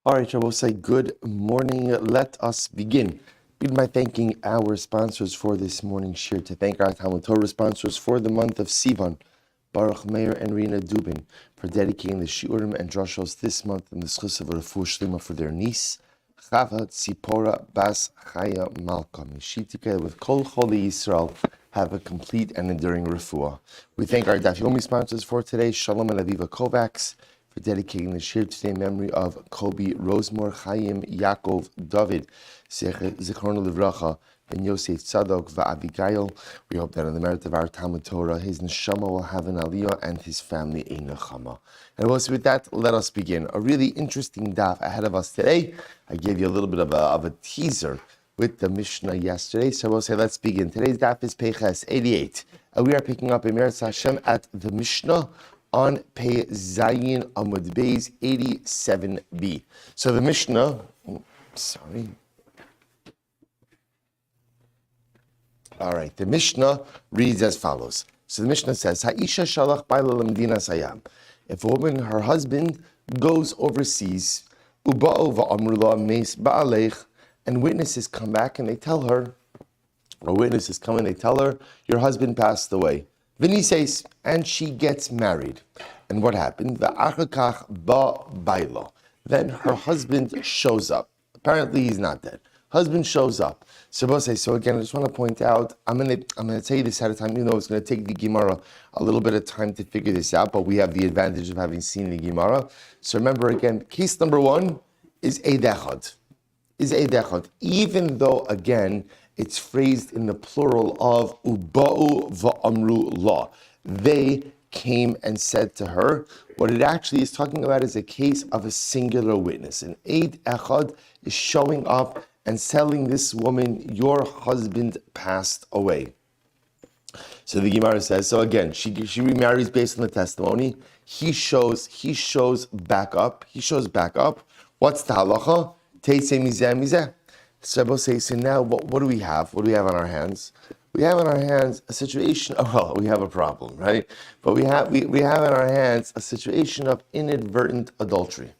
All right, I will say good morning. Let us begin. Begin by thanking our sponsors for this morning's shir, to thank our Talmud Torah sponsors for the month of Sivan, Baruch Meir and Rina Dubin, for dedicating the shiurim and drashos this month in the schus of Refuah Shlema for their niece, Chava Tzipora Bas Chaya Malka. May she, together with Kol Choli Yisrael, have a complete and enduring refuah. We thank our Daf Yomi sponsors for today, Shalom and Aviva Kovacs, for dedicating the shir today in memory of Kobe Rosemore, Chaim, Yaakov, David, Zichrono Livracha, Ben Yosef Tzadok, Va'abigail. We hope that on the merit of our Talmud Torah, his neshama will have an aliyah and his family a nechama. And also with that, let us begin. A really interesting daf ahead of us today. I gave you a little bit of a teaser with the Mishnah yesterday, so I will say let's begin. Today's daf is Peches 88. And we are picking up Emeretz Hashem at the Mishnah on Pei Zayin Amud Beis 87b. So the Mishnah, All right, the Mishnah reads as follows. So the Mishnah says, Ha'isha shalach baila lemdina sayam. If a woman, her husband, goes overseas, uba'u va'amru la meis ba'aleich, and witnesses come back and they tell her, or witnesses come and they tell her, your husband passed away. Vini says, and she gets married. And what happened? Va'achakach ba baila. Then her husband shows up. Apparently he's not dead. Husband shows up. So again, I just want to point out, I'm gonna tell you this ahead of time. You know, it's going to take the Gemara a little bit of time to figure this out, but we have the advantage of having seen the Gemara. So remember again, case number one is Eid Echad. Even though, again, it's phrased in the plural of Uba'u va'amru la. They came and said to her. What it actually is talking about is a case of a singular witness. An Eid Echad is showing up and telling this woman, your husband passed away. So the Gemara says, so again, she remarries based on the testimony. He shows back up. What's the halacha? Teisei mizeh mizeh. So now what do we have? What do we have on our hands? We have in our hands a situation of, we have a problem, right? But we have in our hands a situation of inadvertent adultery.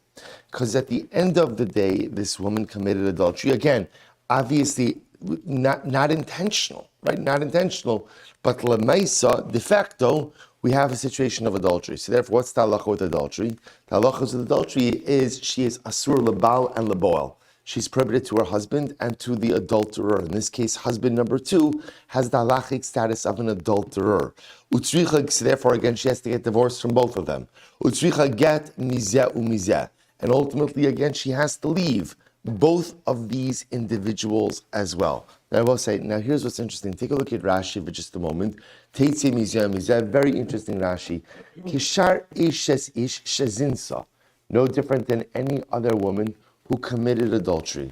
Because at the end of the day, this woman committed adultery. Again, obviously not intentional, right? Not intentional, but lemaisa, de facto, we have a situation of adultery. So therefore, what's the halacha with adultery? The halacha with adultery is she is asur lebal and leboel. She's prohibited to her husband and to the adulterer. In this case, husband number two has the halachic status of an adulterer. Utzricha, so therefore, again, she has to get divorced from both of them. Utzricha get mizeh umizeh. And ultimately, again, she has to leave both of these individuals as well. Now, I will say, now here's what's interesting. Take a look at Rashi for just a moment. Teitze mizeh umizeh, very interesting Rashi. Kishar ishes ish shezinsa. No different than any other woman who committed adultery.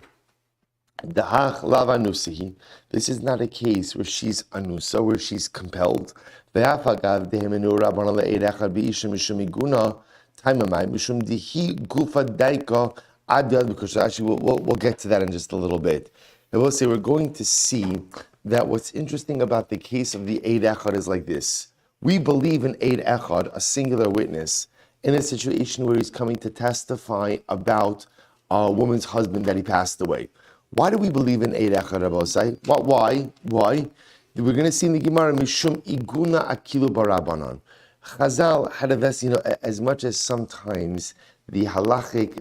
Dahach lav anusihi. This is not a case where she's anusa, where she's compelled. Ve'afagav dehemenu rabbanan le'ed echad be'isha mishum iguna taimamai mishum dihi gufa daika adad, because actually we'll get to that in just a little bit. I will say we're going to see that what's interesting about the case of the Eid Echad is like this. We believe in Eid Echad, a singular witness, in a situation where he's coming to testify about a woman's husband that he passed away. Why do we believe in Eid Echad, Rabosai? Why? We're going to see in the Gemara, Mishum Iguna Akilu Barabanan. Chazal had a vest, as much as sometimes the halachic,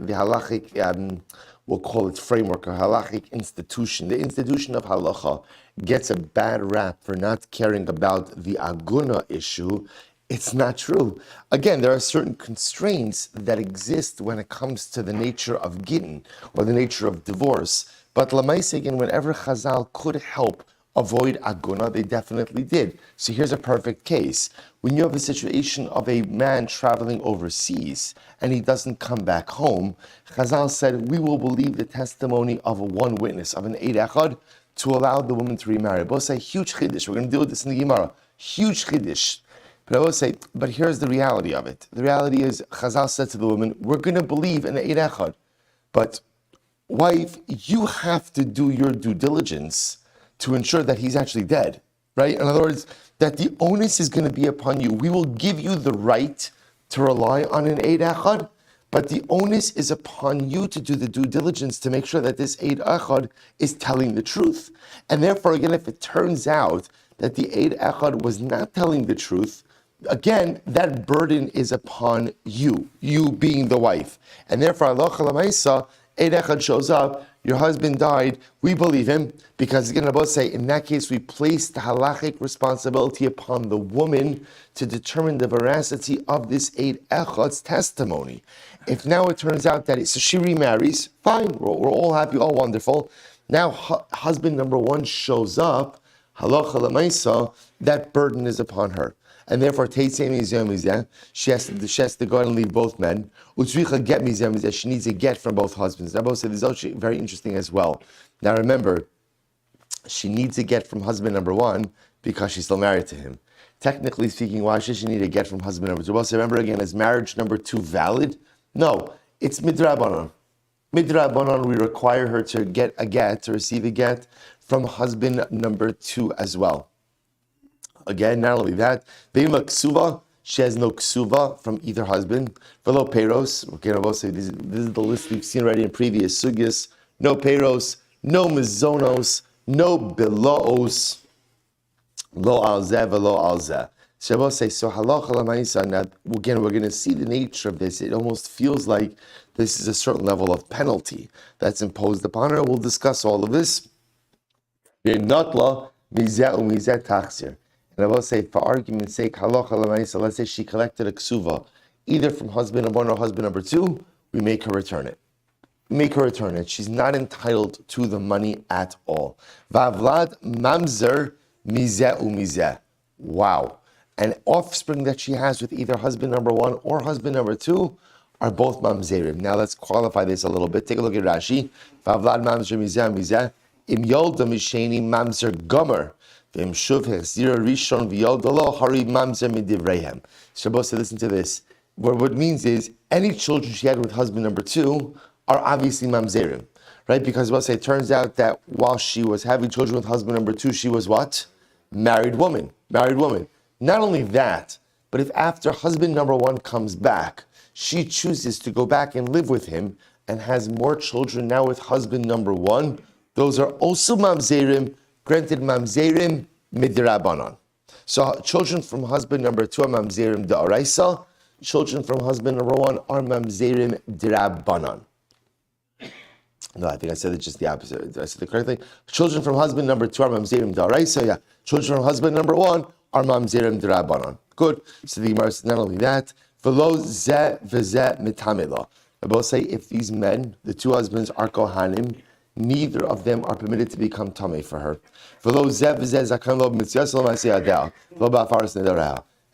we'll call it framework, or halachic institution, the institution of halacha gets a bad rap for not caring about the aguna issue. It's not true. Again, there are certain constraints that exist when it comes to the nature of gittin, or the nature of divorce. But lamaisa, again, whenever Chazal could help avoid aguna, they definitely did. So here's a perfect case. When you have a situation of a man traveling overseas and he doesn't come back home, Chazal said, we will believe the testimony of a one witness, of an Eid Echad, to allow the woman to remarry. Both say, huge chiddush. We're going to deal with this in the Gemara. Huge chiddush. But I will say, but here's the reality of it. The reality is, Chazal said to the woman, we're going to believe in the Eid Echad, but wife, you have to do your due diligence to ensure that he's actually dead, right? In other words, that the onus is going to be upon you. We will give you the right to rely on an Eid Echad, but the onus is upon you to do the due diligence to make sure that this Eid Echad is telling the truth. And therefore, again, if it turns out that the Eid Echad was not telling the truth, again, that burden is upon you being the wife. And therefore, Allah Lamaisa, Eid Echad shows up, your husband died, we believe him, because again, Rabbi say, in that case, we place the halachic responsibility upon the woman to determine the veracity of this Eid Echad's testimony. If now it turns out that so she remarries, fine, we're all happy, all wonderful. Now husband number one shows up, halacha lemaisa, that burden is upon her. And therefore, she has to go and leave both men. She needs a get from both husbands. Now, both said this is also very interesting as well. Now, remember, she needs a get from husband number one because she's still married to him. Technically speaking, why should she need a get from husband number two? Well, so remember again, is marriage number two valid? No, it's midrabanan. Midrabanan, we require her to get a get, to receive a get from husband number two as well. Again, not only that, Ve'ima ksuva, she has no ksuva from either husband. Velo peiros, okay, this is the list we've seen already in previous sugyas. No peiros, no mizonos, no bilaos, lo alzeh, velo alzeh. So say, so halacha l'maisa. Now, again, we're going to see the nature of this. It almost feels like this is a certain level of penalty that's imposed upon her. We'll discuss all of this. Not mizeh umizeh tachzir. And I will say, for argument's sake, halacha l'maisa, let's say she collected a ksuva, either from husband number one or husband number two, we make her return it. She's not entitled to the money at all. Vavlad mamzer mizeh umizeh. Wow. And offspring that she has with either husband number one or husband number two are both mamzerim. Now let's qualify this a little bit. Take a look at Rashi. Vavlad mamzer mizeh umizeh. Im yolda misheni mamzer gomer. So listen to this. What it means is any children she had with husband number two are obviously mamzerim, right? Because it turns out that while she was having children with husband number two, she was what? Married woman. Not only that, but if after husband number one comes back, she chooses to go back and live with him and has more children now with husband number one, those are also mamzerim. Granted, mamzerim midrabanan. So children from husband number two are mamzerim da'araisa. Children from husband number one are mamzerim dirabanan. No, I think I said it just the opposite. Did I say the correct thing? Children from husband number two are mamzerim da'araisa. Yeah. Children from husband number one are mamzerim dirabanan. Good. So the Gemara says not only that, v'lo zeh v'zeh mitamela. I both say if these men, the two husbands, are kohanim, neither of them are permitted to become tamei for her.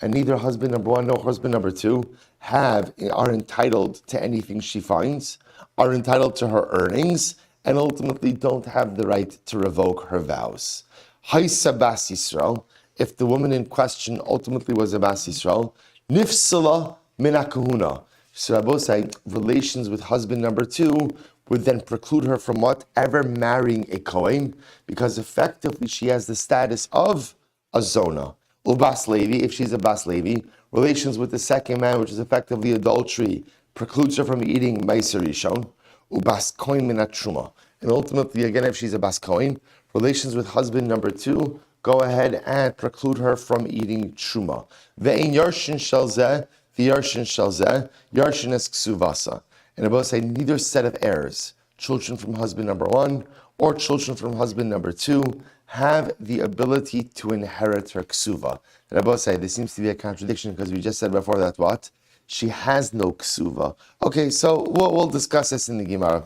And neither husband number one nor husband number two are entitled to anything she finds, are entitled to her earnings, and ultimately don't have the right to revoke her vows. Haisa bas Yisrael, if the woman in question ultimately was a bas Yisrael, nifsala min hakahuna. So Rabbi say relations with husband number two would then preclude her from whatever marrying a Kohen, because effectively she has the status of a Zona. Ubas Levi, if she's a Bas Levi, relations with the second man, which is effectively adultery, precludes her from eating Meiser Rishon. Ubas Kohen minat Truma. And ultimately, again, if she's a Bas Kohen, relations with husband number two go ahead and preclude her from eating Truma. Ve'in Yarshin Shalzeh, the Yarshin Shalzeh, Yarshin es Ksuvasa. And I both say neither set of heirs, children from husband number one or children from husband number two, have the ability to inherit her ksuva. And I both say this seems to be a contradiction because we just said before that what? She has no ksuva. Okay, so we'll discuss this in the Gemara.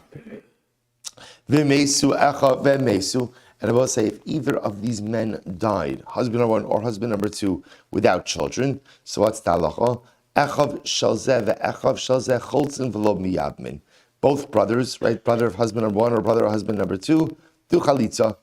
V'mesu echa v'mesu. And I will say if either of these men died, husband number one or husband number two, without children, so what's the halacha? Echav shalzeh ve'echav shalzeh cholzin v'lo miyabmin. Both brothers, right? Brother of husband number one or brother of husband number two, do chalitza,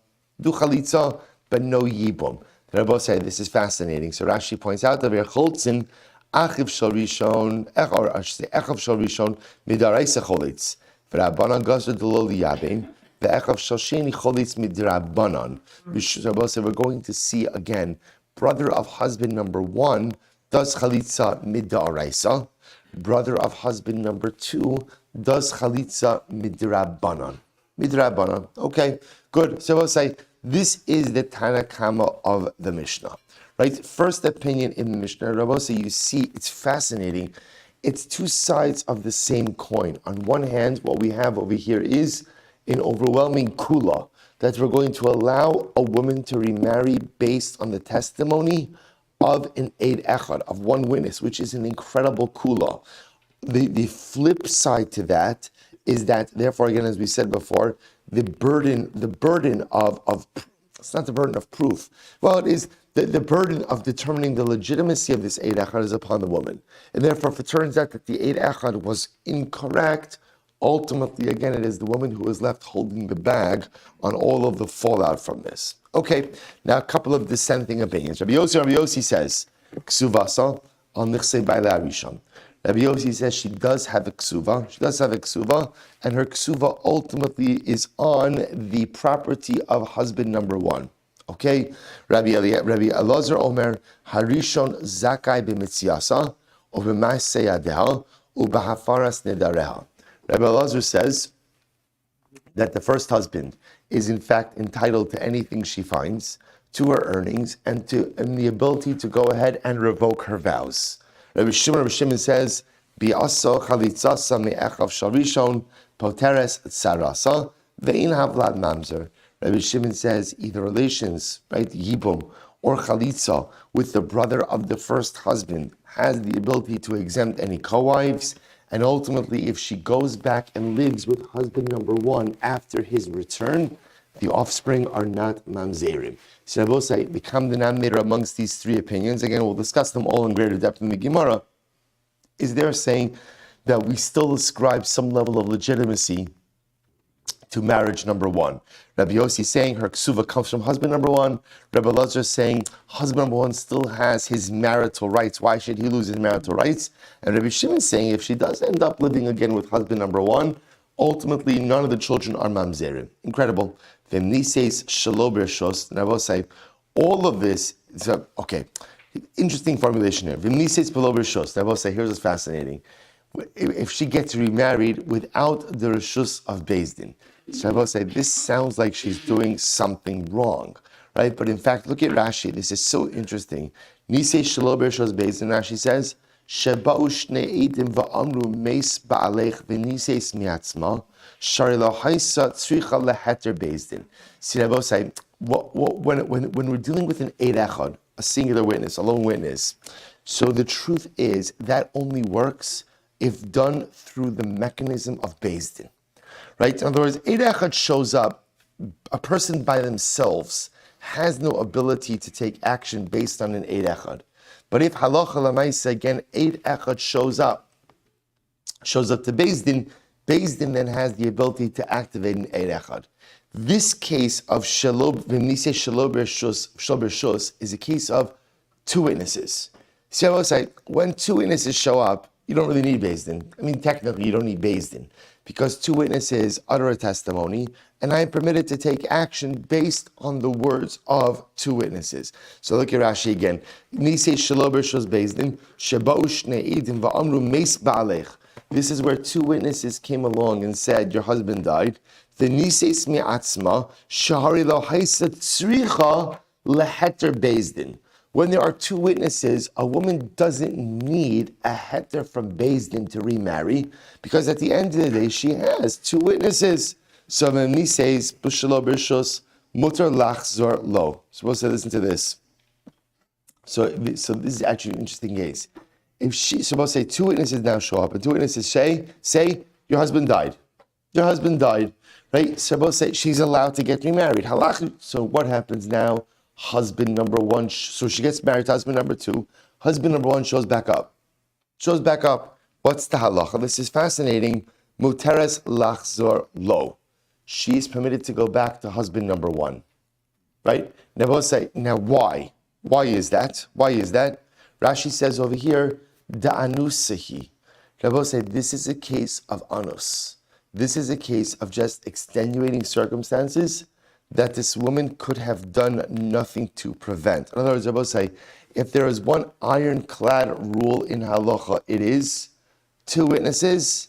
but no yibum. The Rebbe say this is fascinating. So Rashi points out that cholzin achiv shal rishon, or I should say echav shal rishon midaraisa cholitz. V'Rabbanan Gazar Delo Liyabein. Ve'echav Shasheni Cholitz Midrabbanan. So we're going to see again, brother of husband number one does chalitza mid'araisa. Brother of husband number two does chalitza midrabbanan. Midrabbanan. Okay, good. So we'll say this is the Tana Kama of the Mishnah. Right? First opinion in the Mishnah. Rabbi say you see it's fascinating. It's two sides of the same coin. On one hand, what we have over here is an overwhelming kula that we're going to allow a woman to remarry based on the testimony of an Eid Echad, of one witness, which is an incredible kula. The flip side to that is that, therefore, again, as we said before, the burden of it's not the burden of proof. Well, it is the burden of determining the legitimacy of this Eid Echad is upon the woman. And therefore, if it turns out that the Eid Echad was incorrect, ultimately, again, it is the woman who is left holding the bag on all of the fallout from this. Okay, now a couple of dissenting opinions. Rabbi Yossi says, Ksuvasa al nichsei ba'alei harishon. Rabbi Yossi says she does have a ksuva, and her ksuva ultimately is on the property of husband number one. Okay, Rabbi Elazar Omer, harishon zakai b'mitziasa, or b'maaseh yadeha, u'b'hafaras nedareha. Rabbi Elazar says that the first husband is in fact entitled to anything she finds, to her earnings, and the ability to go ahead and revoke her vows. Rabbi Shimon says, Bi'aso chalitzasa me'echav sharishon poteres tsarasa ve'in havlad mamzer. Rabbi Shimon says either relations, right, yibum, or chalitza with the brother of the first husband has the ability to exempt any co-wives, and ultimately if she goes back and lives with husband number one after his return, the offspring are not mamzerim. So I will say, the common denominator amongst these three opinions, again, we'll discuss them all in greater depth in the Gemara, is they're saying that we still ascribe some level of legitimacy to marriage number one. Rabbi Yossi saying her ksuva comes from husband number one. Rabbi Elazar saying husband number one still has his marital rights. Why should he lose his marital rights? And Rabbi Shimon saying if she does end up living again with husband number one, ultimately none of the children are mamzerim. Incredible. V'niseis shelo b'reshos. And I will say all of this is okay. Interesting formulation here. V'niseis shelo b'reshos. And I will say here's what's fascinating. If she gets remarried without the reshus of Beis Din. So I will say, this sounds like she's doing something wrong, right? But in fact, look at Rashi. This is so interesting. Nisei shelo b'reshos Beis Din. Rashi says, Sheba'u shnei eidim va'amru meis ba'alech v'niseis mi'atzma shari lo haisa tzricha leheter Beis Din. See, I will say, when we're dealing with an Eid Echad, a singular witness, a lone witness, so the truth is that only works if done through the mechanism of Beis Din. Right? In other words, Eid Echad shows up, a person by themselves has no ability to take action based on an Eid Echad. But if halacha l'maisa, again, Eid Echad shows up to Beis Din then has the ability to activate an Eid Echad. This case of shelo b'reshus is a case of two witnesses. See, I will say, when two witnesses show up, you don't really need Beis Din. I mean, technically, you don't need Beis Din, because two witnesses utter a testimony, and I am permitted to take action based on the words of two witnesses. So look at Rashi again. Nisei shelo b'reshos Beis Din, sheba'u shnei eidim va'amru meis ba'alech. This is where two witnesses came along and said, your husband died. The niseis mi'atzma, shahari lo haisa tzricha leheter Beis Din. When there are two witnesses, a woman doesn't need a heter from Beis Din to remarry, because at the end of the day, she has two witnesses. So when he says, b'shelo b'reshos, mutar lachzor lo. Supposed to listen to this. So this is actually an interesting case. If she, supposed to say, two witnesses now show up, and two witnesses say, your husband died. Your husband died, right? Supposed to say, she's allowed to get remarried. Halach. So what happens now? Husband number one, so she gets married to husband number two. Husband number one shows back up. What's the halacha? This is fascinating. Muteres lachzor lo. She is permitted to go back to husband number one. Right? Now we'll say, now why? Why is that? Rashi says over here, da'anusahi. We'll say this is a case of anus. this is a case of just extenuating circumstances that this woman could have done nothing to prevent. In other words, I will say, if there is one ironclad rule in halacha, it is two witnesses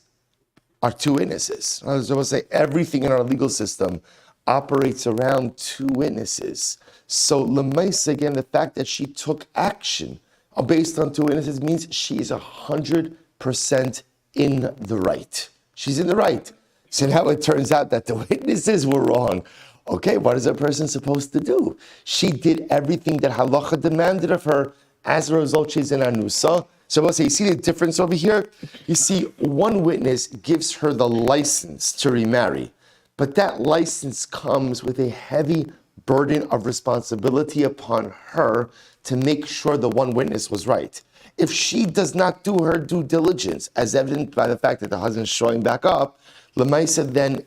are two witnesses. In other words, I will say, everything in our legal system operates around two witnesses. So, Lemaisa, again, the fact that she took action based on two witnesses means she is 100% in the right. She's in the right. So now it turns out that the witnesses were wrong. Okay, what is a person supposed to do? She did everything that halacha demanded of her. As a result, she's in anusa. So I will say, you see the difference over here? You see, one witness gives her the license to remarry, but that license comes with a heavy burden of responsibility upon her to make sure the one witness was right. If she does not do her due diligence, as evident by the fact that the husband's showing back up, Lemaisa then,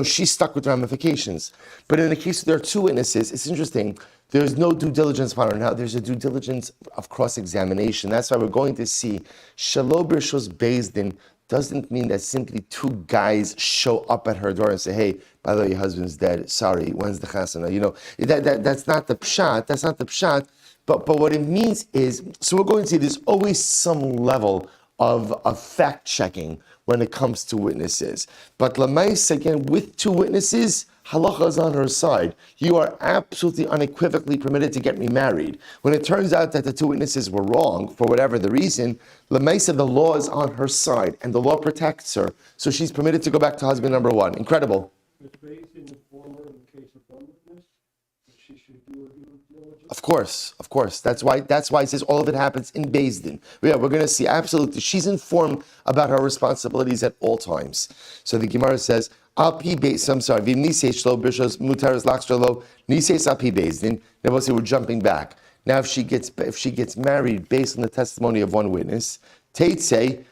she's stuck with ramifications. But in the case there are two witnesses, it's interesting. There's no due diligence upon her. Now, there's a due diligence of cross-examination. That's why we're going to see Shalo Birshos Bezdin doesn't mean that simply two guys show up at her door and say, hey, by the way, your husband's dead. Sorry, when's the chasana? That's not the pshat. That's not the pshat. But what it means is, so we're going to see there's always some level of fact-checking when it comes to witnesses. But Lamais, again, with two witnesses, halacha is on her side. You are absolutely unequivocally permitted to get remarried. When it turns out that the two witnesses were wrong, for whatever the reason, Lamais, the law is on her side, and the law protects her. So she's permitted to go back to husband number one. Incredible. It's based in the former in the case of one witness, that she should do a due diligence. Of course. That's why it says all of it happens in Beis Din. Yeah, we're going to see absolutely. She's informed about her responsibilities at all times. So the Gemara says, Api Beis. I'm sorry. V'nisei shlo b'shos mutaras lachshalo nisei api Beis Din. Now we'll say we're jumping back. Now if she gets married based on the testimony of one witness, Teitzei,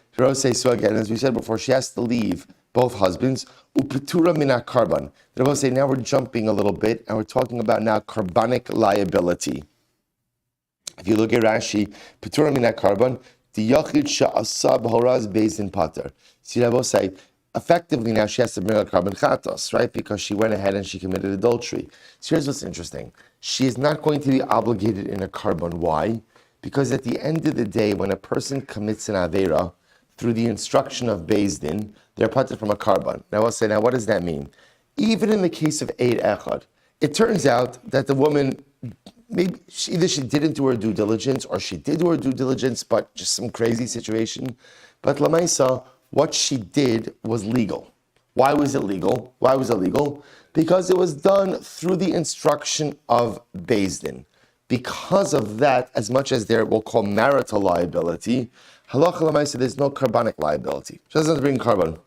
so again, as we said before, she has to leave both husbands. Upetura mina karban. The Rebbe say now we're jumping a little bit and we're talking about now carbonic liability. If you look at Rashi, petura mina karban, the yachid sha'asab horaz based in pater. See, the Rebbe say effectively now she has to bring a carbon chatos, right? Because she went ahead and she committed adultery. So here's what's interesting: she is not going to be obligated in a carbon. Why? Because at the end of the day, when a person commits an avera through the instruction of Beis Din, they're parted from a carbon. Now I'll say, now what does that mean? Even in the case of Eid Echad, it turns out that the woman, maybe either she didn't do her due diligence or she did do her due diligence, but just some crazy situation. But Lamaisa, what she did was legal. Why was it legal? Because it was done through the instruction of Beis Din. Because of that, as much as there we'll call marital liability, halacha l'maisa, there's no carbonic liability. She doesn't bring carbon.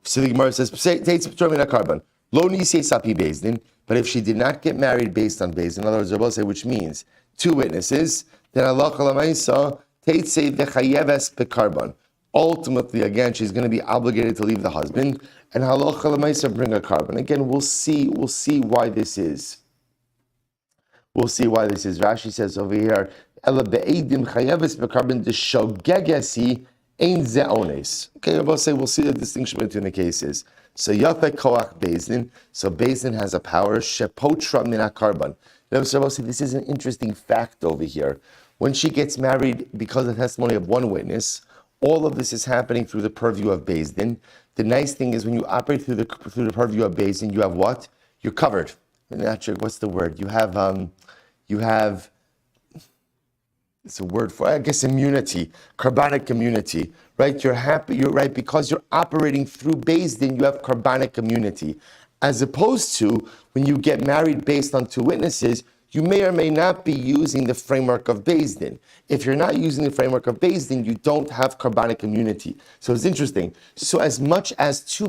So the Gemara says, "Tates a carbon." Lo nisei sapi Beis Din. But if she did not get married based on Beis Din, in other words, Rabbi say, which means two witnesses, then halacha l'maisa tates v'chayeves bekarbon. Ultimately, again, she's going to be obligated to leave the husband, and halacha l'maisa bring a carbon. Again, we'll see why this is. Rashi says over here, Ela be'edim chayeves bekarbon d'shogegesi ein ze ones. Okay, we'll see the distinction between the cases. So Yafek Koach Beis Din. So Beis Din has a power. Shepotra min carbon. This is an interesting fact over here. When she gets married, because of the testimony of one witness, all of this is happening through the purview of Beis Din. The nice thing is when you operate through the purview of Beis Din, you have what? You're covered. I'm not sure what's the word. You have. It's a word for, I guess, immunity, carbonic immunity, right? You're happy, you're right, because you're operating through Beis Din, you have carbonic immunity. As opposed to when you get married based on two witnesses, you may or may not be using the framework of Beis Din. If you're not using the framework of Beis Din, you don't have carbonic immunity. So it's interesting. So as much as two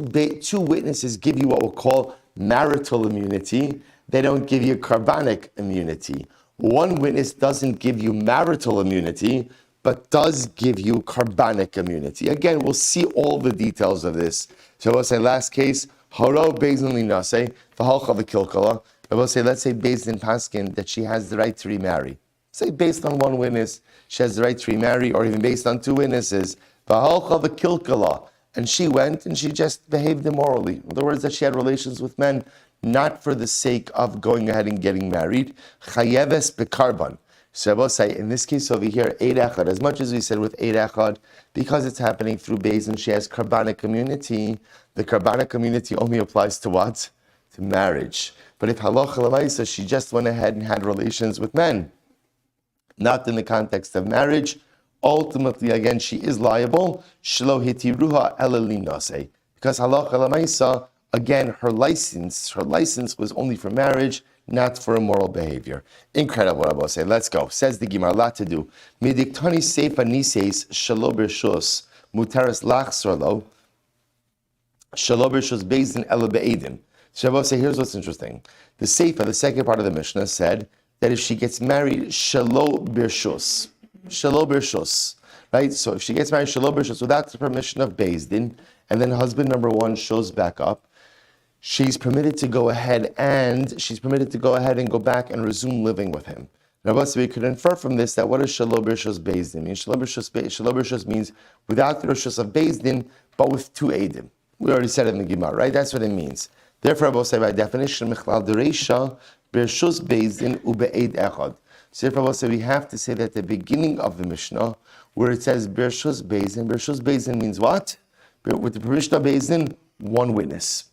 witnesses give you what we'll call marital immunity, they don't give you carbonic immunity. One witness doesn't give you marital immunity, but does give you carbonic immunity. Again, we'll see all the details of this. So we'll say, last case, haro Beis Din linase, v'halcha v'kilkala. We'll say, let's say Beis Din paskin that she has the right to remarry. Say based on one witness, she has the right to remarry, or even based on two witnesses. V'halcha v'kilkala. and she went and she just behaved immorally. In other words, that she had relations with men, not for the sake of going ahead and getting married. Chayeves bekarban. So I will say, in this case over here, Eid Echad, as much as we said with Eid Echad, because it's happening through Beis and she has Karbana community, the Karbana community only applies to what? To marriage. But if Halacha L'maisa, she just went ahead and had relations with men, not in the context of marriage, ultimately, again, she is liable. Shelo hitiruha ela linase. Because Halacha L'maisa, again, her license was only for marriage, not for immoral behavior. Incredible, I will say. Let's go. Says the Gemara, a lot to do. Midiktani seifa nises shelo b'rshus muteres lachzor lo shelo b'rshus bezdin ela be'edim. So I will say, here's what's interesting. The seifa, the second part of the Mishnah, said that if she gets married shelo b'rshus, right? So if she gets married shelo b'rshus without the permission of bezdin, and then husband number one shows back up, she's permitted to go ahead and go back and resume living with him. Now, we could infer from this that what does Shelo B'Rishos Bezdin mean? Shelo B'Rishos means without the Rishos of Bezdin, but with two Eidim. We already said it in the Gemara, right? That's what it means. Therefore, I will say by definition, Michlal Dereisha, B'Rishos Bezdin U'Be'ed Echad. So therefore, I will say we have to say that at the beginning of the Mishnah, where it says B'Rishos Bezdin means what? With the permission of Bezdin, one witness.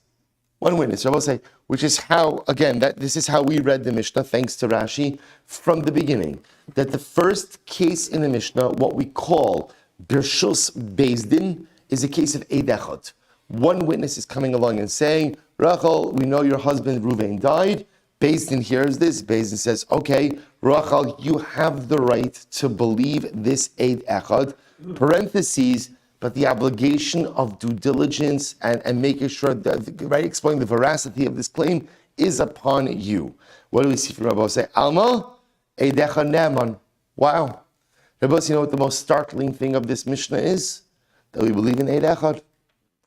One witness, I will say, which is how, again, this is how we read the Mishnah, thanks to Rashi, from the beginning. That the first case in the Mishnah, what we call Birshus Bezdin, is a case of Eid Echad. One witness is coming along and saying, Rachel, we know your husband Reuven died. Bezdin hears this. Bezdin says, okay, Rachel, you have the right to believe this Eid Echad. Parentheses, but the obligation of due diligence and making sure that, right, explaining the veracity of this claim is upon you. What do we see from Rabbi say? Alma, Eidecha Ne'eman. Wow. Rabbi, you know what the most startling thing of this Mishnah is? That we believe in Eid Echad.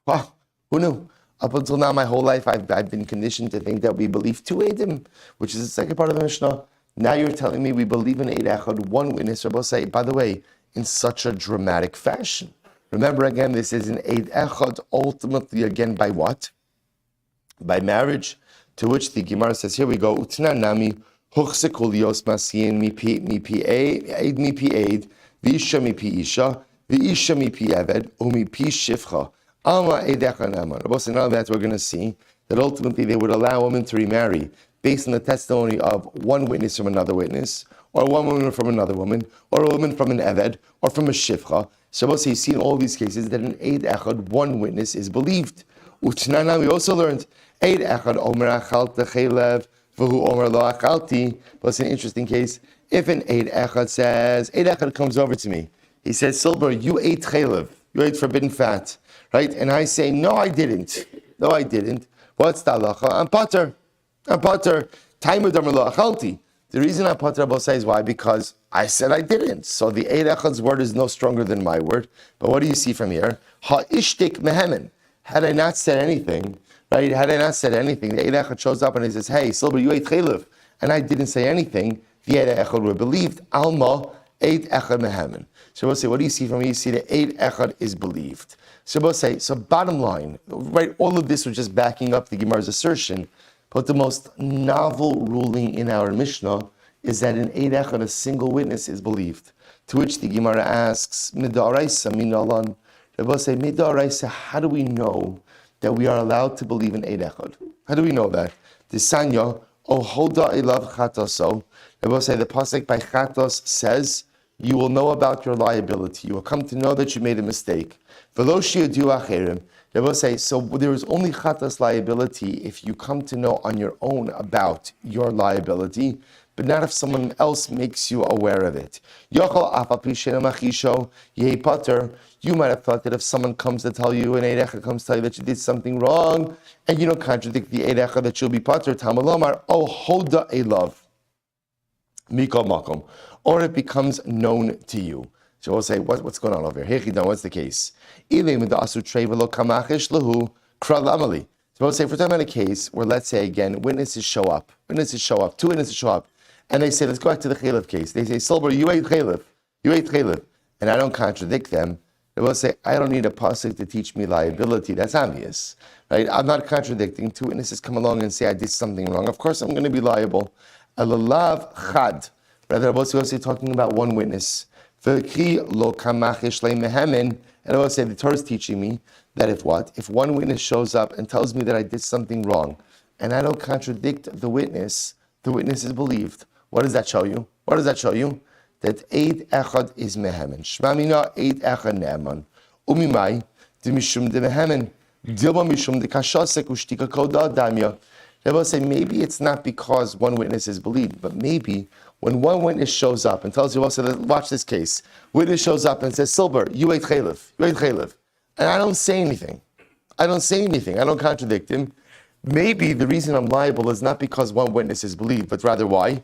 Wow, who knew? Up until now, my whole life, I've been conditioned to think that we believe two Eidim, which is the second part of the Mishnah. Now you're telling me we believe in Eid Echad, one witness. Rabbi say, by the way, in such a dramatic fashion. Remember again, this is an Eid Echad, ultimately again by what? By marriage, to which the Gemara says, here we go, Utna nami huchsekul yos masiyin mipi eid, v'isha mipi isha, v'isha mipi eved, umipi shifcha, alma Eid Echad Ne'eman. About now that we're going to see that ultimately they would allow women to remarry based on the testimony of one witness from another witness, or one woman from another woman, or a woman from an eved, or from a shifcha. So you see in all these cases that in Eid Echad, one witness is believed. Utnana, we also learned, Eid Echad omer achalta chelev, v'hu omer lo achalti. But it's an interesting case. If an Eid Echad says, Eid Echad comes over to me, he says, Silber, you ate chelev, you ate forbidden fat, right? And I say, no, I didn't. What's the halacha? I'm pater. Taimud omer lo achalti. The reason I'm pater Rabbi says why? Because I said I didn't. So the Eid Echad's word is no stronger than my word. But what do you see from here? Ha'ishtik mehemen. Had I not said anything, right? The Eid Echad shows up and he says, hey, Silber, you ate chelev. And I didn't say anything. The Eid Echad were believed. Alma, Eid Echad mehemen. So we'll say, what do you see from here? You see the Eid Echad is believed. So we'll say, so bottom line, right? All of this was just backing up the Gemara's assertion. But the most novel ruling in our Mishnah is that in Eid Echad, a single witness is believed. To which the Gemara asks, Midaraisa minalan. Rabbi say, Midaraisa, how do we know that we are allowed to believe in Eid Echad? How do we know that? The Sanya, O hoda elav chataso. Rabbi say, the pasuk by chatos says, you will know about your liability. You will come to know that you made a mistake. V'lo shi'adu acherim. They will say, so there is only chatas liability if you come to know on your own about your liability, but not if someone else makes you aware of it. You might have thought that if someone comes to tell you, an Eid Echad comes to tell you that you did something wrong, and you don't contradict the Eid Echad, that you'll be pater, tamalomar, oh hoda elav, mikol makom, or it becomes known to you. So we'll say, what's going on over here? What's the case? So we'll say, if we're talking about a case where, let's say again, two witnesses show up, and they say, let's go back to the chelev case. They say, Silber, you ate chelev, and I don't contradict them. They will say, I don't need a pasuk to teach me liability. That's obvious, right? I'm not contradicting. Two witnesses come along and say I did something wrong. Of course, I'm going to be liable. Alalav chad. Rather, Rabbi Yossi talking about one witness. V'ki lo kamachish le'mehemen. And I will say the Torah is teaching me that if what? If one witness shows up and tells me that I did something wrong, and I don't contradict the witness is believed. What does that show you? What does that show you? That Eid Echad is Mehemen. Shmamina Eid Echad Ne'eman. Umimai, de Mishum de Mehemen. Dilma Mishum de Kashasek Ushtika Koda Damya. They will say maybe it's not because one witness is believed, but maybe when one witness shows up and tells you, well, so watch this case. Witness shows up and says, Silber, you ate chaylev. You ate chaylev. And I don't say anything. I don't contradict him. Maybe the reason I'm liable is not because one witness is believed, but rather why?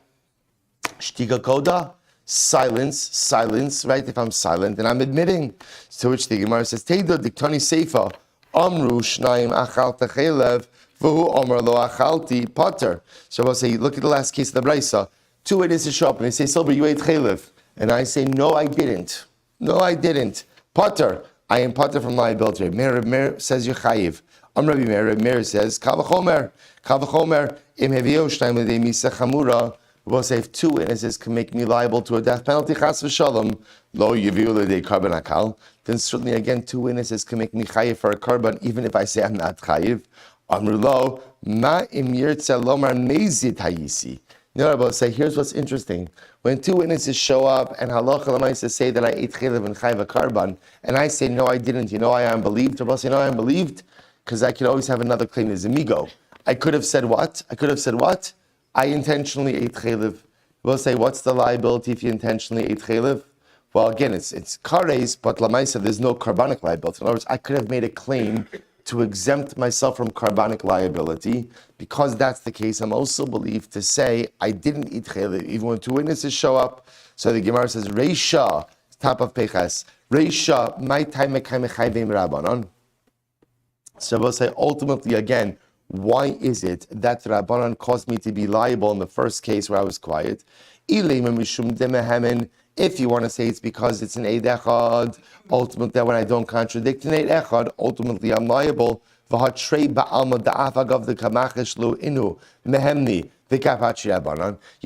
Shtiga koda, silence, right? If I'm silent, then I'm admitting. To which the Gemara says, Teido diktani seifa, amru shnaim achalta chaylev, v'hu omer lo achalti potter. So I'll say, look at the last case of the Brisa. Two witnesses show up and they say, Silber, you ate chaylev. And I say, no, I didn't. Potter, I am potter from liability. Meir says, you're chayiv. Rabbi Meir says, Kavachomer, im hevio shnayim l'dei misa chamura. We'll say if two witnesses can make me liable to a death penalty, chas v'shalom, lo yevio l'dei karban akal, then certainly again two witnesses can make me chayiv for a karban, even if I say I'm not chayiv. Amru lo, ma im yirtze lomar mezid hayisi. You know what I'll say? Here's what's interesting. When two witnesses show up and halacha l'maisa say that I ate chaylev and chayiv a karban, and I say no, I didn't. You know I am believed. Or I'll say no, I am believed. Because I could always have another claim as amigo. I could have said what? I intentionally ate chaylev. We'll say, what's the liability if you intentionally ate chaylev? Well, again, it's kares, but lamaisa, there's no carbonic liability. In other words, I could have made a claim to exempt myself from carbonic liability. Because that's the case, I'm also believed to say I didn't eat chaylev, even when two witnesses show up. So the Gemara says, Reisha, top of Peches, Reisha, my time mekayim chayvim rabbanon. So we'll say ultimately again, why is it that Rabbanan caused me to be liable in the first case where I was quiet? If you want to say it's because it's an Eid Echad, ultimately when I don't contradict an Eid Echad, ultimately I'm liable. Yet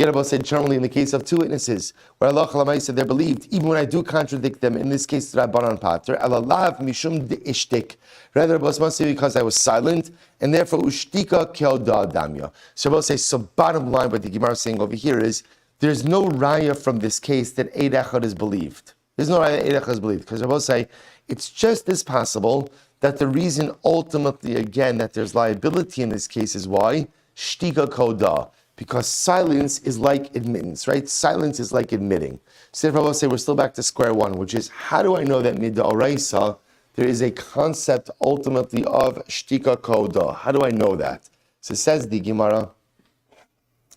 Abba said generally in the case of two witnesses, where Allah Chalamaysa they're believed, even when I do contradict them, in this case Rabbanan Pater, Alalav Mishum de Ishtik. Rather Abba must say because I was silent, and therefore Ushtika Kelda Damya. So Abba says, so bottom line what the Gemara is saying over here is, there's no raya from this case that Eid Echad is believed. There's no raya that Eid Echad is believed. Because Abba say, it's just as possible that the reason ultimately again that there's liability in this case is why? Shtika Koda. Because silence is like admittance, right? Silence is like admitting. So if I will say we're still back to square one, which is how do I know that mid'oraisa there is a concept ultimately of shtika koda? How do I know that? So says the Gemara,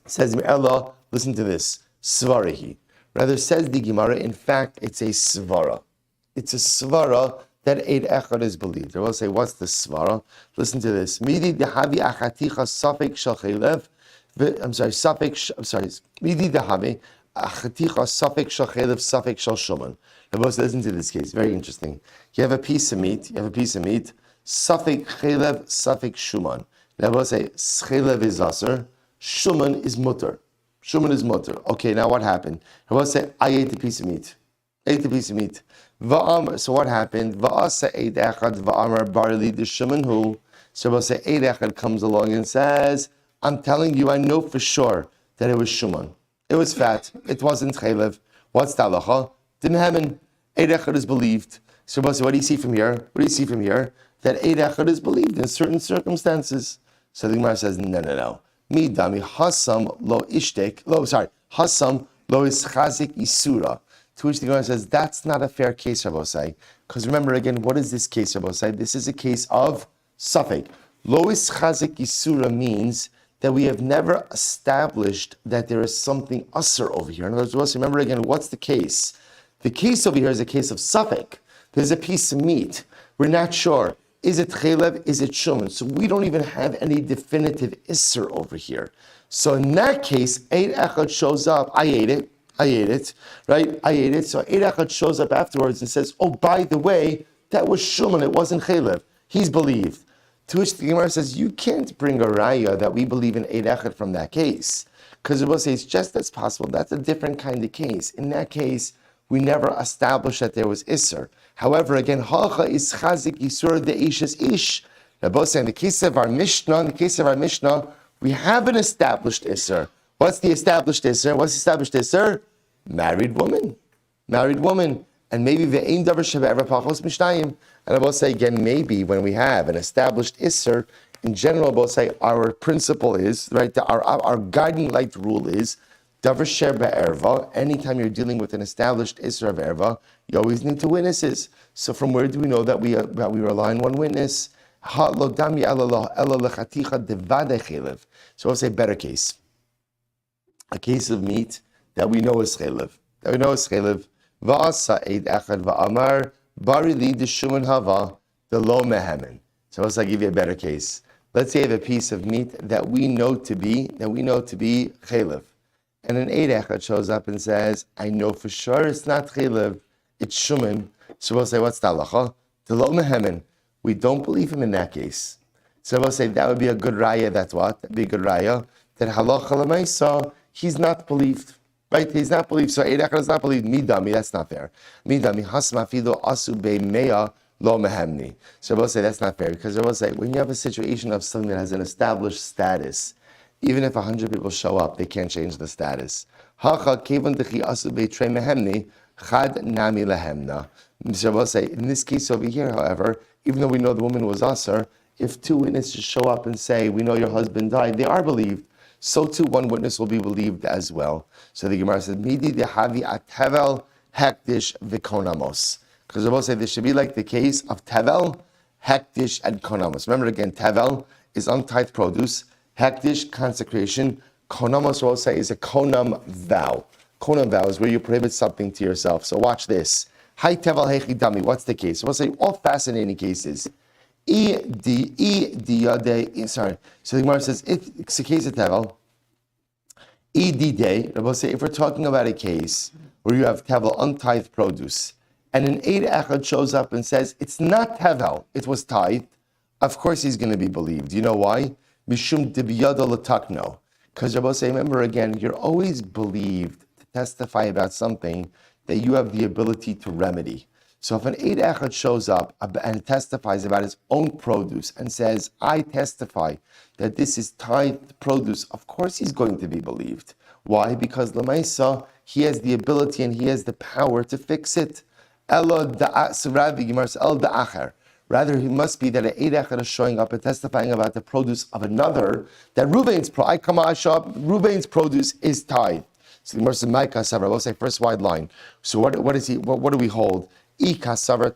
says Me'ela, listen to this, svarihi. Rather says the Gemara, in fact, it's a svara. It's a svara that Eid Echad is believed. I will say, what's the svara? Listen to this. Midi dehavi achaticha safek shel chaylev. Midi dehavi achaticha safek shel chaylev safek shel shuman. Listen to this case. Very interesting. You have a piece of meat. Safek chaylev safek shuman. Now we'll say chaylev is aser, shuman is mutter. Okay, now what happened? I will say I ate the piece of meat. So what happened? Va'asa Eid Echad va'amar barli d'shuman hu. So we'll say Eid Echad comes along and says, I'm telling you, I know for sure that it was shuman. It was fat. It wasn't chaylev. What's the halacha? Didn't happen. Eid Echad is believed. So we'll say, what do you see from here? That Eid Echad is believed in certain circumstances. So the Gemara says, no. Mi dami hasam lo ishtek. Hasam lo ischazik isura. To which the Gemara says, that's not a fair case, Rabbosai. Because remember again, what is this case, Rabbosai? This is a case of Safek. Lois Chazik Yisura means that we have never established that there is something usher over here. In other words, remember again, what's the case? The case over here is a case of Safek. There's a piece of meat. We're not sure. Is it chaylev? Is it shuman? So we don't even have any definitive isser over here. So in that case, Eid Echad shows up. I ate it. I ate it, right? I ate it. So Eid Echad shows up afterwards and says, oh, by the way, that was Shuman, it wasn't Chalev. He's believed. To which the Gemara says, you can't bring a raya that we believe in Eid Echad from that case. Because it will say it's just as possible. That's a different kind of case. In that case, we never established that there was Isser. However, again, Halcha is Chazik Yisur de Ish is Ish. Rabbi saying, in the case of our Mishnah, we have an established Isser. What's the established Isser? What's the established Isser? Married woman. And maybe the Ein Davar Shebe'er Pachos Mishnayim. And I will say again, maybe when we have an established Isser, in general, I will say our principle is, right, our guiding light rule is, Davar Shebe'erva, anytime you're dealing with an established Isser of Erva, you always need two witnesses. So from where do we know that we rely on one witness? So I'll say better case. A case of meat that we know is chelev. Va'asa eid echad va'amar bari li d'shuman hava d'lo mehemen. So I'll give you a better case. Let's say you have a piece of meat that we know to be chelev, and an eid echad shows up and says, "I know for sure it's not chelev, it's shuman." So we'll say, "What's the halacha? D'lo mehemen." We don't believe him in that case. So we'll say that would be a good raya. That's what? That'd be a good raya. That halacha l'maisa, he's not believed. Right? He's not believed. So Eid Echad is not believed. Midami, that's not fair. Midami, hasma fido asu be'meya lo mehemni. So we'll say that's not fair. Because we'll say, when you have a situation of something that has an established status, even if 100 people show up, they can't change the status. Hacha kevon dechi asu be'trei mehemni, chad nami lehemna. So we'll say, in this case over here, however, even though we know the woman was asur, if two witnesses show up and say, we know your husband died, they are believed. So too, one witness will be believed as well. So the Gemara says, Midi dehavi atevel hektish v'konamos. Because we'll say this should be like the case of tevel, hektish, and konamos. Remember again, tevel is untithed produce, hektish, consecration, konamos, we'll say, is a konam vow. Konam vow is where you prohibit something to yourself. So watch this. Hi tevel hechi dami. What's the case? We'll say all fascinating cases. So the Gemara says, it's a case of tevel. We'll say if we're talking about a case where you have tevel, untithed produce, and an Eid Echad shows up and says it's not tevel, it was tithed, of course he's going to be believed. You know why? Mishum dibiyado l'takno. Because Rabbi say, remember again, you're always believed to testify about something that you have the ability to remedy. So if an Eid Echad shows up and testifies about his own produce and says, I testify that this is tithed produce, of course he's going to be believed. Why? Because Lamaisa, he has the ability and he has the power to fix it. Rather, he must be that an Eid Echad is showing up and testifying about the produce of another, that Ruvain's produce is tithed. So the Gemara says, Micah Savra, we'll say first wide line. So what do we hold? Does one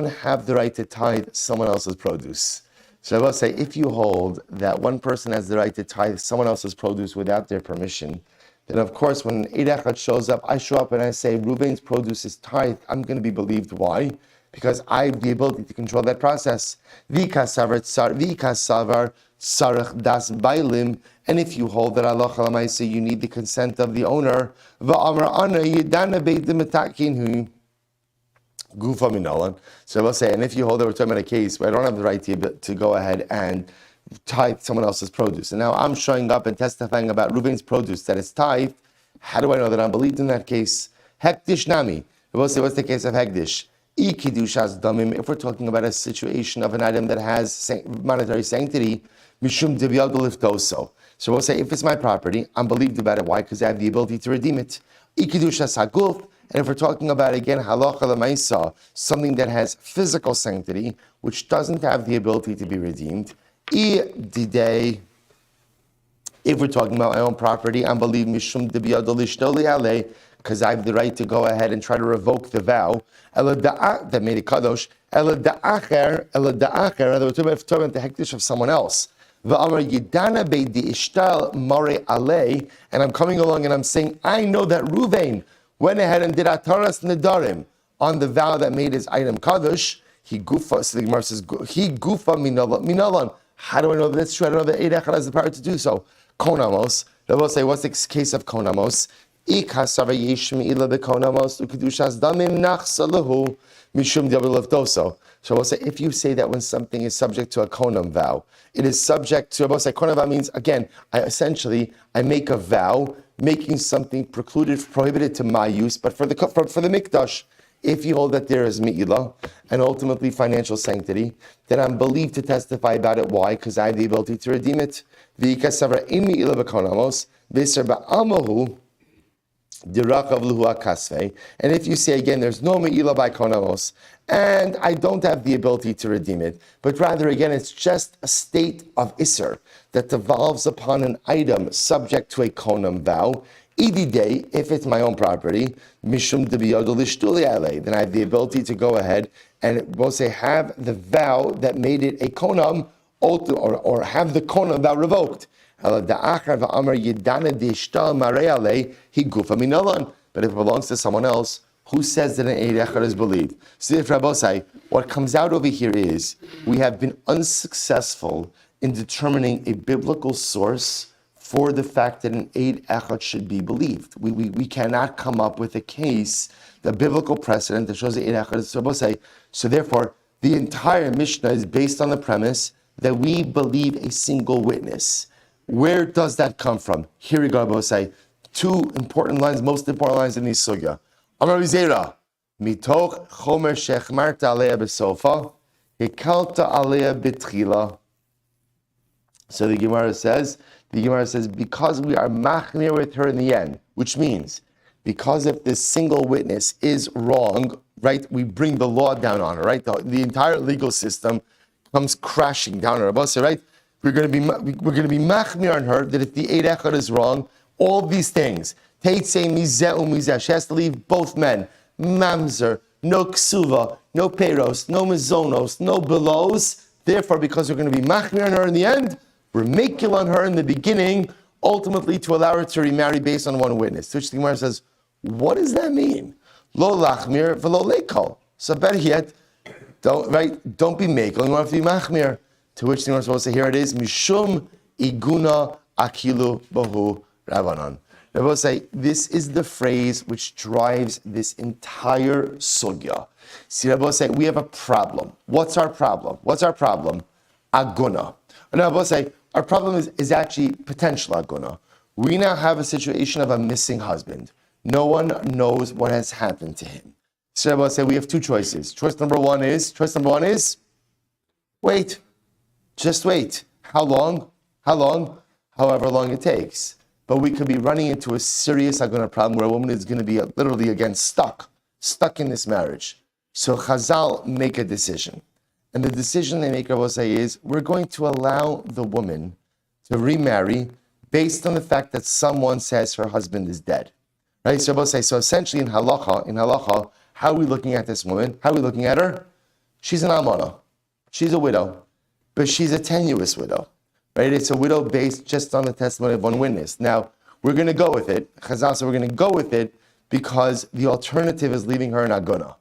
have the right to tithe someone else's produce? So I will say, if you hold that one person has the right to tithe someone else's produce without their permission, then of course when Eid Echad shows up, I show up and I say, Ruvain's produce is tithe, I'm going to be believed. Why? Because I have the ability to control that process. And if you hold that Allah Chalamaisa, you need the consent of the owner. So I will say, and if you hold that we're talking about a case where I don't have the right to go ahead and tithe someone else's produce, and now I'm showing up and testifying about Reuben's produce that is tithed, how do I know that I'm believed in that case? Hekdish nami. I will say, what's the case of Hekdish? If we're talking about a situation of an item that has monetary sanctity, mishum divyad liftoso. So we'll say, if it's my property, I'm believed about it. Why? Because I have the ability to redeem it. And if we're talking about, again, halacha l'maisa, something that has physical sanctity, which doesn't have the ability to be redeemed, if we're talking about my own property, I'm believed mishum divyad lishtoli alei, because I have the right to go ahead and try to revoke the vow. That made it kadosh. In other words, we're talking about the hektish of someone else. And I'm coming along and I'm saying, I know that Ruvain went ahead and did ataras nedarim on the vow that made his item kadosh. he gufa. So the Gemara says he gufa minalan. How do I know that that's true? I don't know that Eid Echad has the power to do so. Konamos. They will say, what's the case of konamos? Ikasava yeshmi ila bekonamos ukedushas damim nachsalahu mishum diabolevdoso. So I will say, if you say that when something is subject to a konam vow, it is subject to. I will say konam vow means again, I make a vow, making something prohibited to my use, but for the mikdash. If you hold that there is mi'ilah and ultimately financial sanctity, then I'm believed to testify about it. Why? Because I have the ability to redeem it. And if you say again, there's no mi'ilah by konamos, and I don't have the ability to redeem it, but rather again, it's just a state of isser that devolves upon an item subject to a konam vow. Day, if it's my own property, mishum then I have the ability to go ahead and we'll say have the vow that made it a konam, or have the konam vow revoked. But if it belongs to someone else, who says that an Eid Echad is believed? So if Rabbosai, what comes out over here is we have been unsuccessful in determining a biblical source for the fact that an Eid Echad should be believed. We cannot come up with a case, the biblical precedent that shows the Eid Echad is Rabbosai. So therefore, the entire Mishnah is based on the premise that we believe a single witness. Where does that come from? Here we go, Rabbosai. Two important lines, most important lines in this sugya. Amar Vizera, mitoch chomer shechmarta alea besofa, hikalta alea betchila. So the Gemara says, because we are machmir with her in the end, which means, because if this single witness is wrong, right, we bring the law down on her, right? The entire legal system comes crashing down on her. So, right, we're going to be machmir on her that if the Eid Echad is wrong, all these things, Teitzei mizeh umizeh, she has to leave both men, mamzer, no ksuva, no peiros, no mizonos, no belows. Therefore, because we're going to be machmir on her in the end, we're makil on her in the beginning, ultimately to allow her to remarry based on one witness. To which the Gemara says, what does that mean? Lo lachmir v'lo lekol. So better yet, don't be makil, you want to be machmir. To which the Gemara is supposed to say, here it is, mishum iguna akilu bahu Rabbanan. Rabbi say, this is the phrase which drives this entire sugya. See, Rabbi say, we have a problem. What's our problem? Aguna. And Rabbi say, our problem is actually potential aguna. We now have a situation of a missing husband. No one knows what has happened to him. So Rabbi say, we have two choices. Choice number one is, wait. Just wait. How long? However long it takes. But we could be running into a serious aguna problem where a woman is going to be literally again stuck in this marriage. So Chazal make a decision. And the decision they make, I will say, is we're going to allow the woman to remarry based on the fact that someone says her husband is dead. Right? So I will say, so essentially in halacha, how are we looking at this woman? How are we looking at her? She's an almana. She's a widow. But she's a tenuous widow. Right? It's a widow based just on the testimony of one witness. Now, we're going to go with it. Chazal said we're going to go with it because the alternative is leaving her in aguna.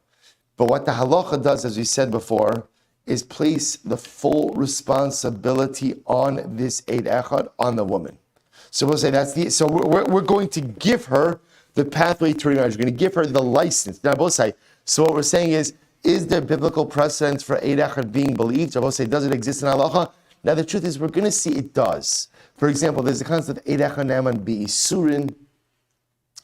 But what the halacha does, as we said before, is place the full responsibility on this Eid Echad on the woman. So we'll say we're going to give her the pathway to remarriage. We're going to give her the license. Now, both say, so what we're saying is there biblical precedence for Eid Echad being believed? I will say, does it exist in halacha? Now, the truth is, we're going to see it does. For example, there's a concept of Eid Echad Naaman Be'isurin.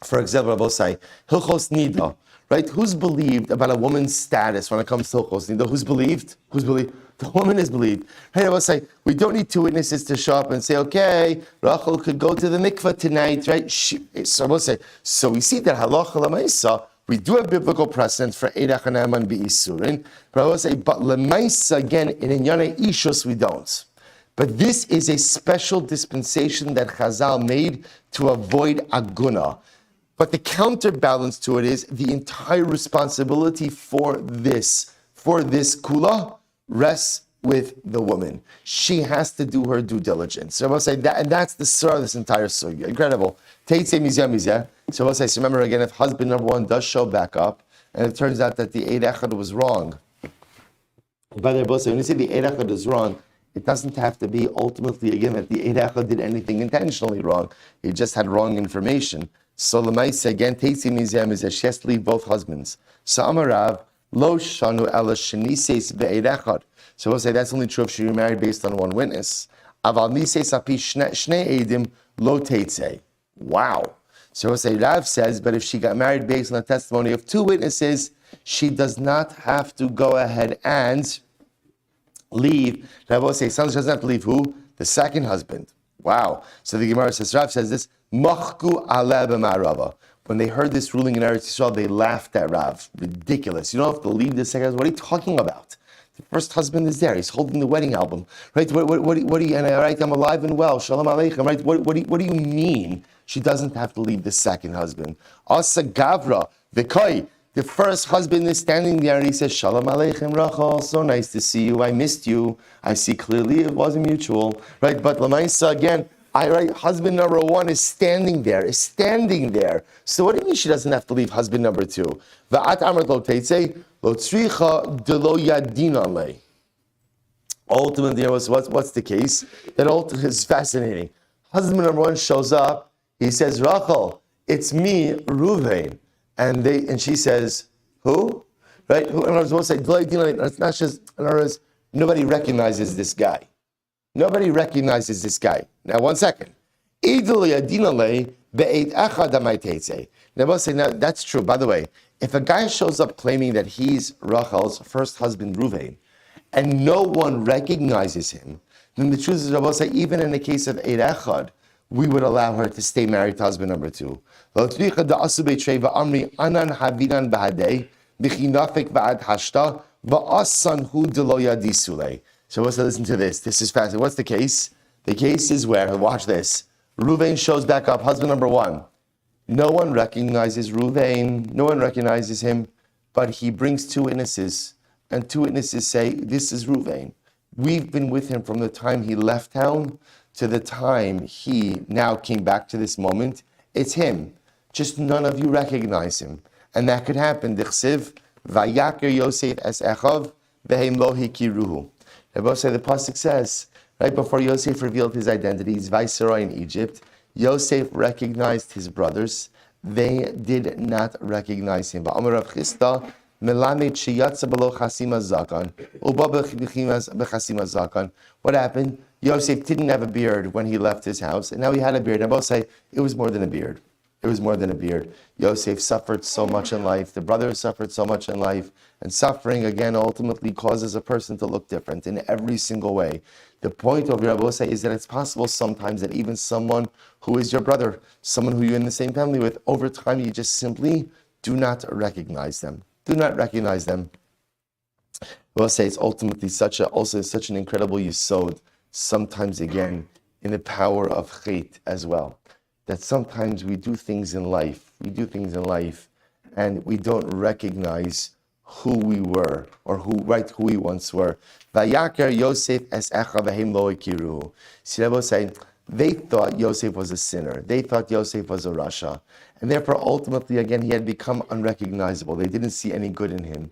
For example, I will say, Hilchos Nida. Right? Who's believed about a woman's status when it comes to Hilchos Nida? Who's believed? The woman is believed. Right? I will say, we don't need two witnesses to show up and say, okay, Rachel could go to the mikveh tonight, right? So I will say, so we see that halacha l'maisa, we do have biblical precedent for Eid Echad Naaman Be'isurin, but I will say, but l'maisa, again, in Inyane Ishus, we don't. But this is a special dispensation that Chazal made to avoid aguna. But the counterbalance to it is the entire responsibility for this kula rests with the woman. She has to do her due diligence. So I will say that, and that's the surah of this entire sugya. Incredible. Teitzei mizeh. So I will say, so remember again, if husband number one does show back up, and it turns out that the Eid Echad was wrong, By the way, when you say the Eid Echad is wrong, it doesn't have to be ultimately, again, that the Eid Echad did anything intentionally wrong. He just had wrong information. So Lamaisa, again, Teitzi Mizem is that she has to leave both husbands. So Amarav, Lo Shanu Ela Shenises Be'eid Echad. So we'll say that's only true if she remarried based on one witness. Aval Nises Api Shnei Eidim Lo Teitze. Wow. So we'll say Rav says, but if she got married based on the testimony of two witnesses, she does not have to go ahead and leave. Rav will say, son doesn't have to leave who? The second husband. Wow. So the Gemara says, Rav says this, Machku aleh b'ma'arava. When they heard this ruling in Eretz Yisrael, they laughed at Rav. Ridiculous. You don't have to leave the second husband. What are you talking about? The first husband is there. He's holding the wedding album. Right? What do you, and right, I'm alive and well. Shalom Aleichem. Right? What do you mean? She doesn't have to leave the second husband. Asa Gavra, Vikoi. The first husband is standing there and he says, Shalom Aleichem Rachel, so nice to see you. I missed you. I see clearly it wasn't mutual. Right? But Lamaisa, again, husband number one is standing there. So what do you mean she doesn't have to leave husband number two? Va'at amrat lo teitze, lo tzricha de lo yadina le. Ultimately, what's the case? That ultimately is fascinating. Husband number one shows up. He says, Rachel, it's me, Ruvain. And she says, who? Right? Who? In other words, we'll say, it's not just, in other words, nobody recognizes this guy. Now, 1 second. Now, we'll say, now, that's true. By the way, if a guy shows up claiming that he's Rachel's first husband, Ruvain, and no one recognizes him, then the truth is, I will say, even in the case of Eid Echad, we would allow her to stay married to husband number two. So let's listen to this. This is fascinating. What's the case? The case is where, watch this. Ruvain shows back up, husband number one. No one recognizes Ruvain. No one recognizes him, but he brings two witnesses. And two witnesses say, this is Ruvain. We've been with him from the time he left town to the time he now came back to this moment. It's him. Just none of you recognize him. And that could happen. Dichsiv, Vayaker Yosef es Echav, Vehem lo hikiruhu. The pasuk says, right before Yosef revealed his identity, he's viceroy in Egypt, Yosef recognized his brothers. They did not recognize him. What happened? Yosef didn't have a beard when he left his house, and now he had a beard. And both say it was more than a beard. Yosef suffered so much in life. The brothers suffered so much in life. And suffering, again, ultimately causes a person to look different in every single way. The point of Rabbi say is that it's possible sometimes that even someone who is your brother, someone who you're in the same family with, over time you just simply do not recognize them. We'll say it's ultimately such an incredible yesod, sometimes again, in the power of chait as well. That sometimes we do things in life, and we don't recognize who we were, or who we once were. Vayaker Yosef es Echa v'hem lo ikiru. See, I will say, they thought Yosef was a sinner. They thought Yosef was a rasha. And therefore, ultimately, again, he had become unrecognizable. They didn't see any good in him.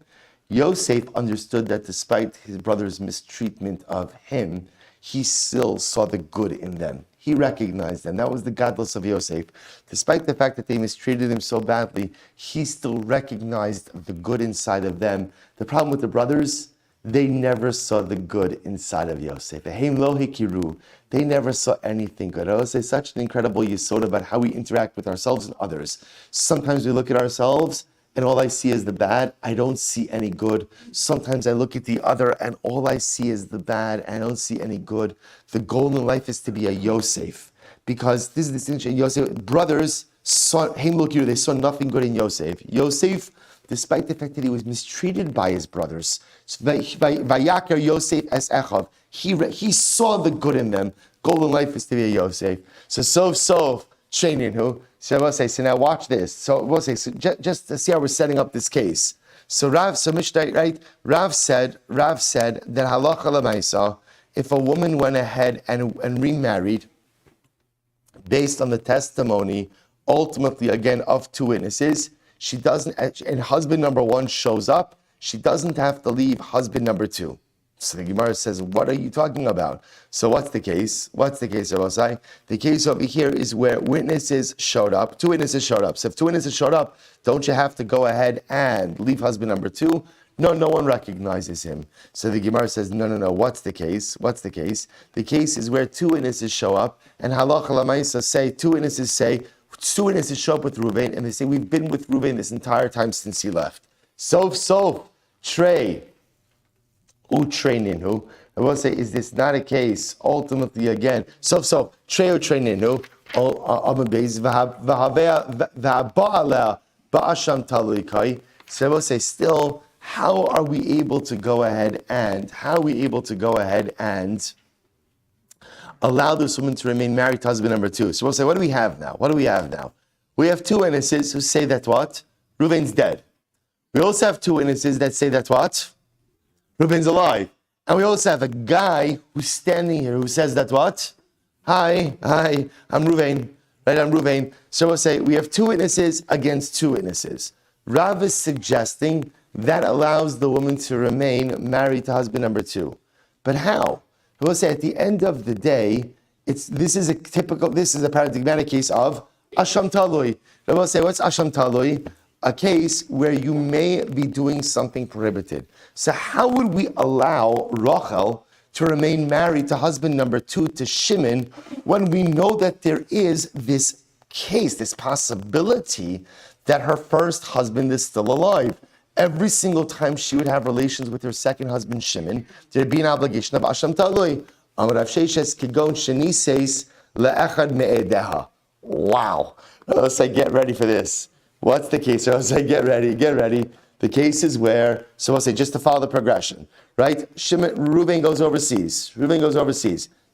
Yosef understood that despite his brother's mistreatment of him, he still saw the good in them. He recognized them. That was the godless of Yosef. Despite the fact that they mistreated him so badly, he still recognized the good inside of them. The problem with the brothers, they never saw the good inside of Yosef. They never saw anything good. I would say such an incredible yesod about how we interact with ourselves and others. Sometimes we look at ourselves and all I see is the bad. I don't see any good. Sometimes I look at the other and all I see is the bad. I don't see any good. The goal in life is to be a Yosef. Because this is the distinction. Yosef, brothers saw they saw nothing good in Yosef. Yosef, despite the fact that he was mistreated by his brothers, Vayaker Yosef es Echav, he saw the good in them. Goal in life is to be a Yosef. So training who? So we'll say, so now watch this. So we'll say, so just to see how we're setting up this case. So Rav said that halacha l'maisa, if a woman went ahead and remarried based on the testimony, ultimately again of two witnesses, she doesn't, and husband number one shows up, she doesn't have to leave husband number two. So the Gemara says, what are you talking about? So what's the case? What's the case, Rabosai? The case over here is where witnesses showed up. Two witnesses showed up. So if two witnesses showed up, don't you have to go ahead and leave husband number two? No, no one recognizes him. So the Gemara says, no. What's the case? What's the case? The case is where two witnesses show up, and halacha lamaisa say, two witnesses show up with Reuven, and they say, we've been with Reuven this entire time since he left. So, Trey. Utrei Ninu. I will say, is this not a case? Ultimately, again, so Trey Utrei Ninu. So I will say, still, how are we able to go ahead and allow this woman to remain married to husband number two? So we'll say, what do we have now? We have two witnesses who say that what? Reuven's dead. We also have two witnesses that say that what? Reuven's alive. And we also have a guy who's standing here who says that what? Hi, I'm Reuven. Right, I'm Reuven. So we'll say we have two witnesses against two witnesses. Rav is suggesting that allows the woman to remain married to husband number two. But how? We'll say at the end of the day, this is a paradigmatic case of Asham Talui. We'll say, what's Asham Talui? A case where you may be doing something prohibited. So how would we allow Rachel to remain married to husband number two, to Shimon, when we know that there is this case, this possibility that her first husband is still alive? Every single time she would have relations with her second husband, Shimon, there'd be an obligation of Asham Talui. Amar Rav Sheshes Kigon Sheni says le'echad me'edeha. Wow. Let's say, get ready for this. What's the case? So I'll say, get ready. The case is where, so I'll say, just to follow the progression, right? Reuven goes overseas,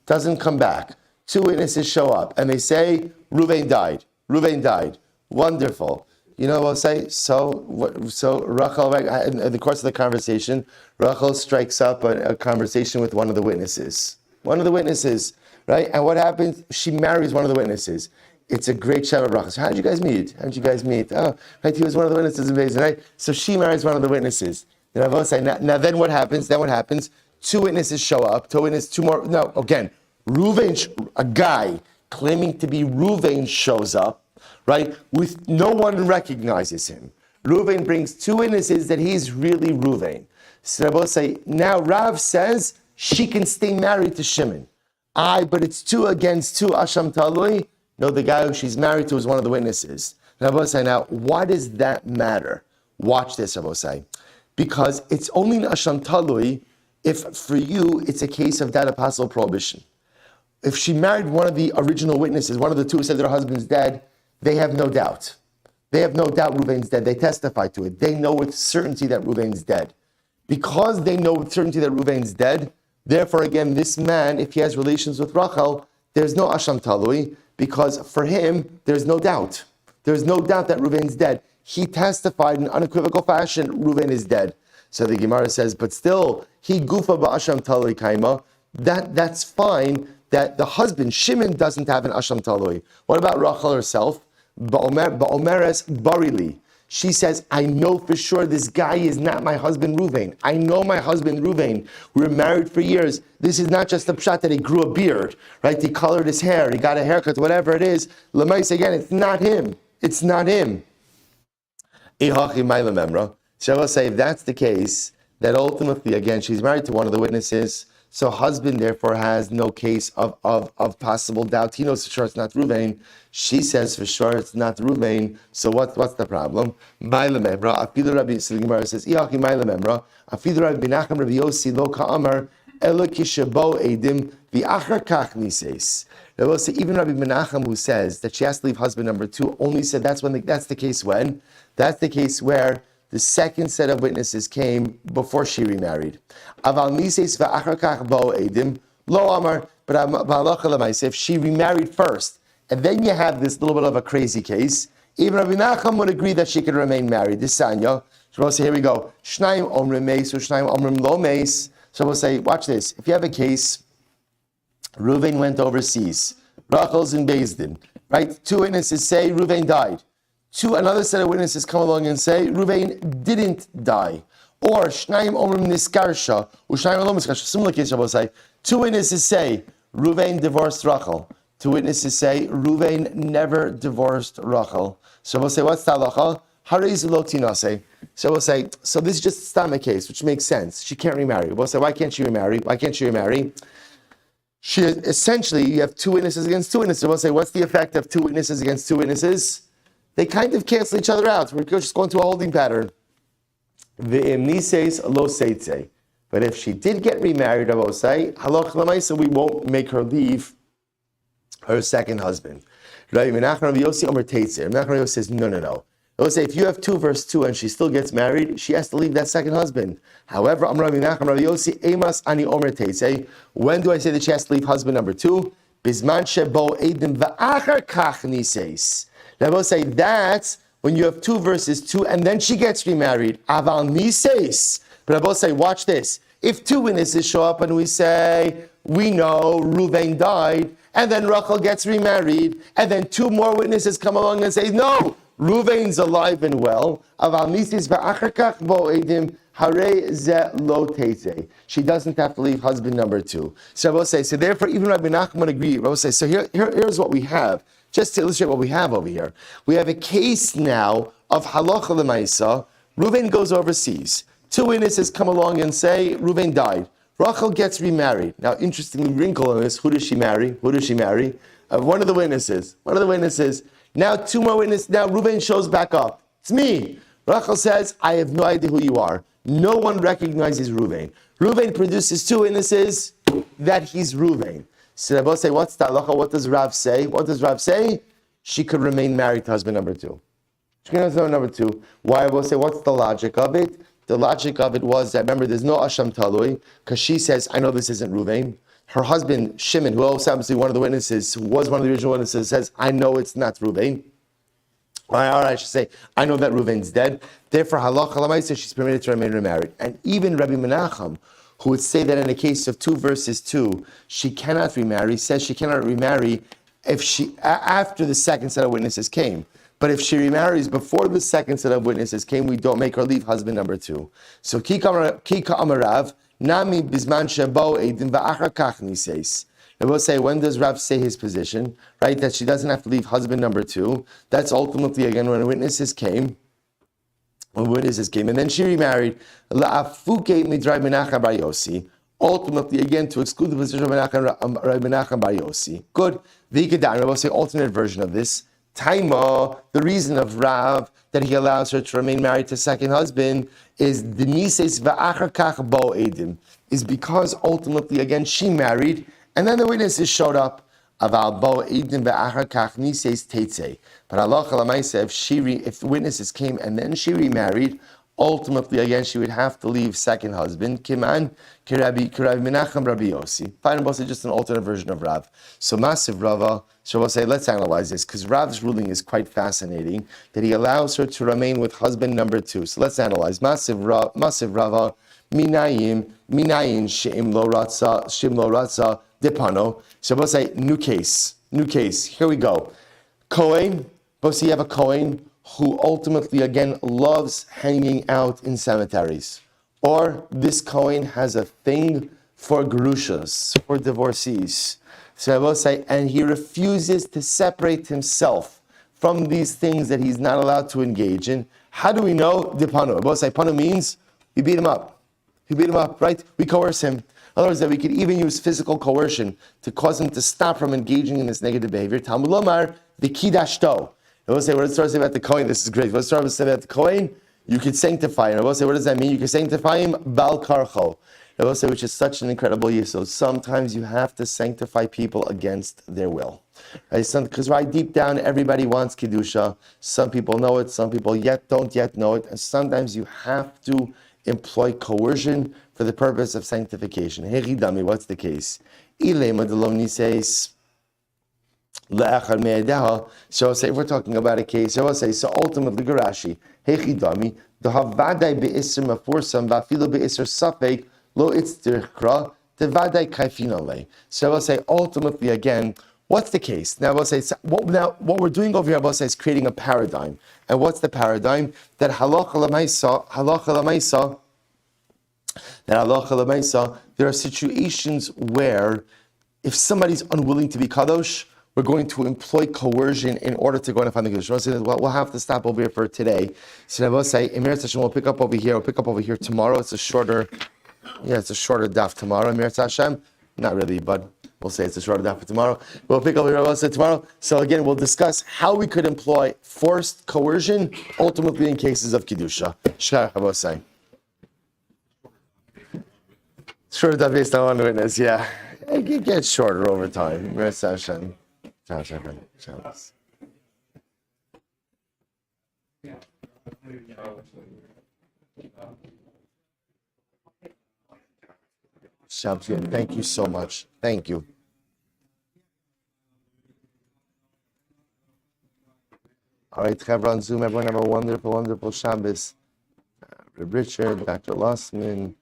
doesn't come back. Two witnesses show up, and they say, Reuven died. Wonderful. You know what I'll say? So Rachel, in the course of the conversation, Rachel strikes up a conversation with one of the witnesses, right? And what happens? She marries one of the witnesses. It's a great Shem of Brachas. How did you guys meet? Oh, right, he was one of the witnesses in Beis, right? So she marries one of the witnesses. Then I will say, now then what happens? Two witnesses show up, Reuven, a guy claiming to be Reuven shows up, right? With no one recognizes him. Reuven brings two witnesses that he's really Reuven. So I will say, now Rav says she can stay married to Shimon. But it's two against two, Asham Talui. No, the guy who she's married to is one of the witnesses. Now, why does that matter? Watch this, Rabosai. Because it's only an Asham Talui if for you it's a case of that apostle prohibition. If she married one of the original witnesses, one of the two who said their husband's dead, they have no doubt. Reuven's dead. They testify to it. They know with certainty that Reuven's dead. Because they know with certainty that Reuven's dead, therefore, again, this man, if he has relations with Rachel, there's no Asham Talui, because for him, there's no doubt. There's no doubt that Reuven's dead. He testified in unequivocal fashion, Reuven is dead. So the Gemara says, but still, he gufa ba'asham talui kaima. That's fine, that the husband, Shimon, doesn't have an asham talui. What about Rachel herself? Ba'omeres barili. She says, I know for sure this guy is not my husband Reuven. I know my husband Reuven. We were married for years. This is not just a pshat that he grew a beard, right? He colored his hair, he got a haircut, whatever it is. Lamais, again, it's not him. So I will say, if that's the case, that ultimately, again, she's married to one of the witnesses, so husband therefore has no case of possible doubt. He knows for sure it's not Reuven. She says for sure it's not Reuven. So what's the problem? Ma'ila memra. Afilu Rabbi Gemara says, Iyachi ma'ila memra. Afilu Rabbi Menachem Rabbi Yossi lo ka'amar elo kishabo edim v'achar kach nises. They will say, even Rabbi Menachem, who says that she has to leave husband number two, only said that's the case when? That's the case where the second set of witnesses came before she remarried. Aval nises v'achar kach bo edim lo amar. But if she remarried first, and then you have this little bit of a crazy case, even Rabbi Nachum would agree that she could remain married. This Sanya. So we'll say, here we go. Shnaim omrim meis, or shnaim omrim lo meis. So we'll say, watch this. If you have a case, Reuven went overseas. Rachel's in Beis Din, right? Two witnesses say Reuven died. Another set of witnesses come along and say Reuven didn't die. Or Shnayim Omrim Niskarsha, Ushnayim Olom Niskarsha. Similar case, Shabbos say, two witnesses say Ruvain divorced Rachel. Two witnesses say Ruvain never divorced Rachel. So we'll say, what's the halacha? Harei lo tinase. So we'll say, so this is just a stomach case, which makes sense. She can't remarry. We'll say, why can't she remarry? Why can't she remarry? She essentially, you have two witnesses against two witnesses. We'll say, what's the effect of two witnesses against two witnesses? They kind of cancel each other out. We're just going to a holding pattern. V'im nises lo seitze. But if she did get remarried, I will say, halach l'maisa, we won't make her leave her second husband. Rabbi Menachem Rabbi Yossi Omer Teitze. Rabbi Menachem Rabbi Yossi says, no. I will say, if you have 2 verse 2 and she still gets married, she has to leave that second husband. However, Amar Rabbi Menachem Rabbi Yossi Emas Ani Omer Teitze. When do I say that she has to leave husband number 2? Bisman shebo edim va'achar kach nises. I will say that's when you have 2 verses 2 and then she gets remarried. Aval nises. But I will say, watch this. If 2 witnesses show up and we say, we know Ruvain died, and then Rachel gets remarried, and then 2 more witnesses come along and say, no, Ruvain's alive and well. She doesn't have to leave husband number 2. So I will say, so therefore, even Rabbi Nachman would agree. I will say, so here's what we have. Just to illustrate what we have over here. We have a case now of halacha l'maisa. Ruvain goes overseas. 2 witnesses come along and say, Ruvain died. Rachel gets remarried. Now, interestingly, wrinkle on this, who does she marry? One of the witnesses. Now 2 more witnesses. Now Ruvain shows back up. It's me. Rachel says, I have no idea who you are. No one recognizes Ruvain. Ruvain produces 2 witnesses that he's Ruvain. So I both say, what's the halacha? What does Rav say? She could remain married to husband number 2. She can have husband number 2. Why? I will say, what's the logic of it? The logic of it was that, remember, there's no Asham Talui, because she says, I know this isn't Ruvain. Her husband, Shimon, who also happens to be one of the witnesses, who was one of the original witnesses, says, I know it's not Ruvain. Or I should say, I know that Ruvain's dead. Therefore, halacha l'maisa, she's permitted to remain remarried. And even Rabbi Menachem, who would say that in a case of 2 verses 2, she cannot remarry, says she cannot remarry if she after the second set of witnesses came. But if she remarries before the second set of witnesses came, we don't make her leave husband number 2. So Kika Amarav, Nami Bisman Shebo Eidim Va'achar Kach Nises. I will say, when does Rav say his position? Right, that she doesn't have to leave husband number 2. That's ultimately, again, when witnesses came. And then she remarried. La'afuke Midrai Menachem Bar Yossi. Ultimately, again, to exclude the position of Menachem Bar Yossi. Good. V'ikedan, I will say, alternate version of this. Taima, the reason of Rav that he allows her to remain married to second husband is the nises va'achar kach bo edim, is because ultimately again she married and then the witnesses showed up. Aval bo edim va'achar kach nises teitze. But halacha l'maisa, if the witnesses came and then she remarried, ultimately again she would have to leave second husband. Kiman kirabi Menachem Rabbi Yossi. Fine, we'll say just an alternate version of Rav. So massive Rava. So we'll say, let's analyze this, because Rav's ruling is quite fascinating, that he allows her to remain with husband number 2. So let's analyze. Massive Rava, minayin she'im lo ratza depano. So we'll say, new case. Here we go. Kohen, we'll see you have a Kohen who ultimately, again, loves hanging out in cemeteries. Or this Kohen has a thing for gerushas, for divorcees. So I will say, and he refuses to separate himself from these things that he's not allowed to engage in. How do we know? Dipano. I will say, pano means we beat him up. Right? We coerce him. In other words, that we could even use physical coercion to cause him to stop from engaging in this negative behavior. Talmud Lomar, the kidashto. I will say, what does it say about the Kohen? This is great. What does it say about the Kohen? You could sanctify him. I will say, what does that mean? You can sanctify him, bal karcho. I will say, which is such an incredible yesod. Sometimes you have to sanctify people against their will. Right? Because right deep down, everybody wants Kedusha. Some people know it, some people don't yet know it. And sometimes you have to employ coercion for the purpose of sanctification. Hechidami, what's the case? Ilema delom nises. So say if we're talking about a case, I will say, so ultimately, Garashi, Hechidami, the Havadai be'isr mafursam, va'filu be'isr safek, lo itztirchra, the Vadai kaifinale. So I will say, ultimately, again, what's the case? Now I will say, what we're doing over here, I will say, is creating a paradigm. And what's the paradigm? That halacha l'maisa, Then halacha l'maisa, there are situations where if somebody's unwilling to be kadosh, we're going to employ coercion in order to go and find the Kiddush. Well, we'll have to stop over here for today. So I will say, Emir Hashem, we'll pick up over here. We'll pick up over here tomorrow. It's a shorter daf tomorrow. Emir Hashem, not really, but we'll say it's a shorter daf for tomorrow. We'll pick up over here tomorrow. So again, we'll discuss how we could employ forced coercion, ultimately in cases of Kiddusha. Shkach, I will say. Shorter daf based on one witness, yeah. It gets shorter over time. Emir Hashem. Shabbos. Shabbos, thank you so much. Thank you. All right, Chevron on Zoom. Everyone have a wonderful, wonderful Shabbos. Richard, Dr. Lossman,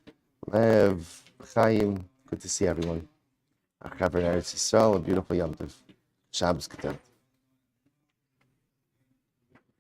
Lev, Chaim. Good to see everyone. Chevron Eretz Yisrael, a beautiful Yom Tov. Shabbos Keter.